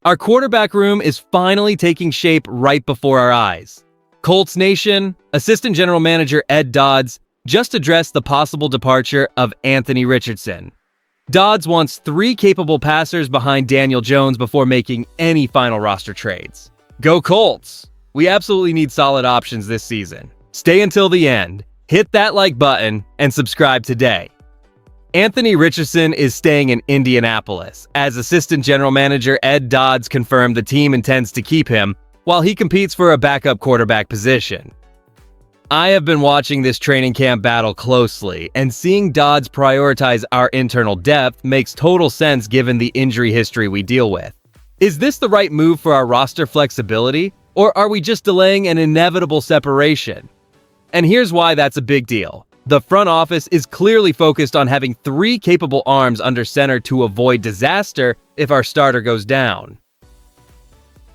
Our quarterback room is finally taking shape right before our eyes. Colts Nation, Assistant General Manager Ed Dodds just addressed the possible departure of Anthony Richardson. Dodds wants 3 capable passers behind Daniel Jones before making any final roster trades. Go Colts! We absolutely need solid options this season. Stay until the end, hit that like button, and subscribe today. Anthony Richardson is staying in Indianapolis, as Assistant General Manager Ed Dodds confirmed the team intends to keep him while he competes for a backup quarterback position. I have been watching this training camp battle closely, and seeing Dodds prioritize our internal depth makes total sense given the injury history we deal with. Is this the right move for our roster flexibility, or are we just delaying an inevitable separation? And here's why that's a big deal. The front office is clearly focused on having 3 capable arms under center to avoid disaster if our starter goes down.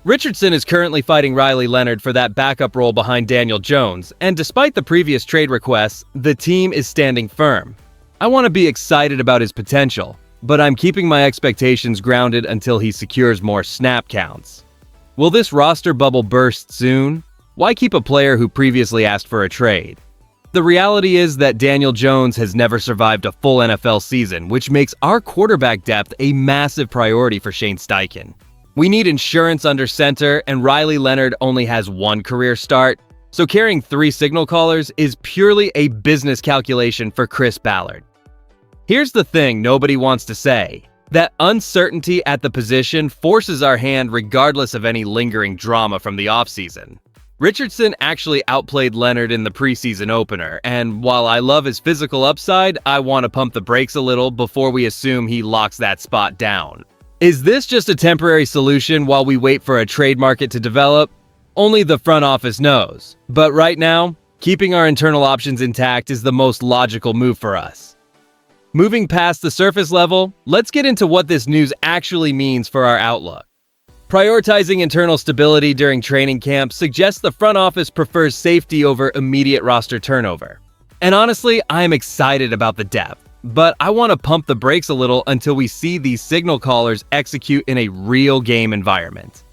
Richardson is currently fighting Riley Leonard for that backup role behind Daniel Jones, and despite the previous trade requests, the team is standing firm. I want to be excited about his potential, but I'm keeping my expectations grounded until he secures more snap counts. Will this roster bubble burst soon? Why keep a player who previously asked for a trade? The reality is that Daniel Jones has never survived a full NFL season, which makes our quarterback depth a massive priority for Shane Steichen. We need insurance under center, and Riley Leonard only has 1 career start, so carrying 3 signal callers is purely a business calculation for Ballard. Here's the thing nobody wants to say. That uncertainty at the position forces our hand regardless of any lingering drama from the offseason. Richardson actually outplayed Leonard in the preseason opener, and while I love his physical upside, I want to pump the brakes a little before we assume he locks that spot down. Is this just a temporary solution while we wait for a trade market to develop? Only the front office knows. But right now, keeping our internal options intact is the most logical move for us. Moving past the surface level, let's get into what this news actually means for our outlook. Prioritizing internal stability during training camp suggests the front office prefers safety over immediate roster turnover. And honestly, I am excited about the depth. But I want to pump the brakes a little until we see these signal callers execute in a real game environment.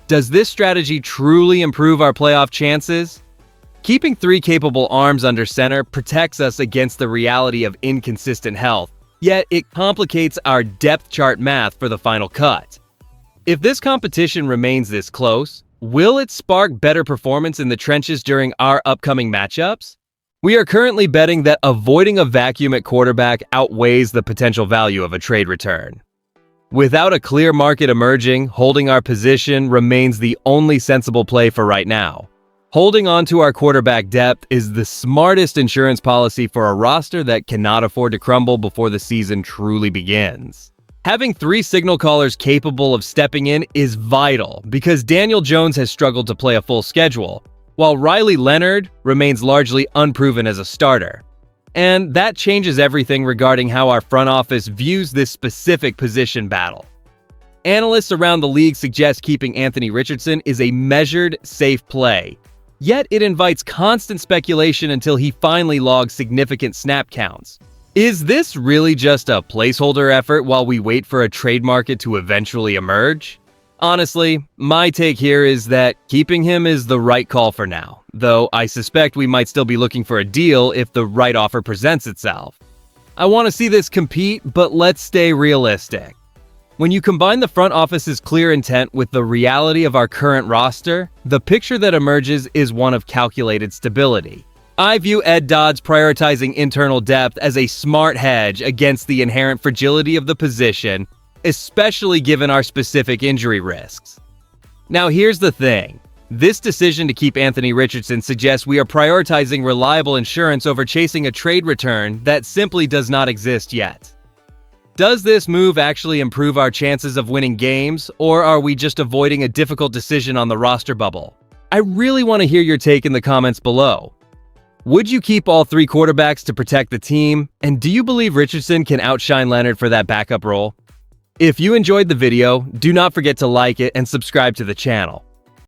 Does this strategy truly improve our playoff chances? Keeping 3 capable arms under center protects us against the reality of inconsistent health, yet it complicates our depth chart math for the final cut. If this competition remains this close, will it spark better performance in the trenches during our upcoming matchups? We are currently betting that avoiding a vacuum at quarterback outweighs the potential value of a trade return. Without a clear market emerging, holding our position remains the only sensible play for right now. Holding on to our quarterback depth is the smartest insurance policy for a roster that cannot afford to crumble before the season truly begins. Having 3 signal callers capable of stepping in is vital because Daniel Jones has struggled to play a full schedule, while Riley Leonard remains largely unproven as a starter. And that changes everything regarding how our front office views this specific position battle. Analysts around the league suggest keeping Anthony Richardson is a measured, safe play. Yet it invites constant speculation until he finally logs significant snap counts. Is this really just a placeholder effort while we wait for a trade market to eventually emerge? Honestly, my take here is that keeping him is the right call for now, though I suspect we might still be looking for a deal if the right offer presents itself. I want to see this compete, but let's stay realistic. When you combine the front office's clear intent with the reality of our current roster, the picture that emerges is one of calculated stability. I view Ed Dodds prioritizing internal depth as a smart hedge against the inherent fragility of the position, especially given our specific injury risks. Now here's the thing. This decision to keep Anthony Richardson suggests we are prioritizing reliable insurance over chasing a trade return that simply does not exist yet. Does this move actually improve our chances of winning games, or are we just avoiding a difficult decision on the roster bubble? I really want to hear your take in the comments below. Would you keep all 3 quarterbacks to protect the team? And do you believe Richardson can outshine Leonard for that backup role? If you enjoyed the video, do not forget to like it and subscribe to the channel.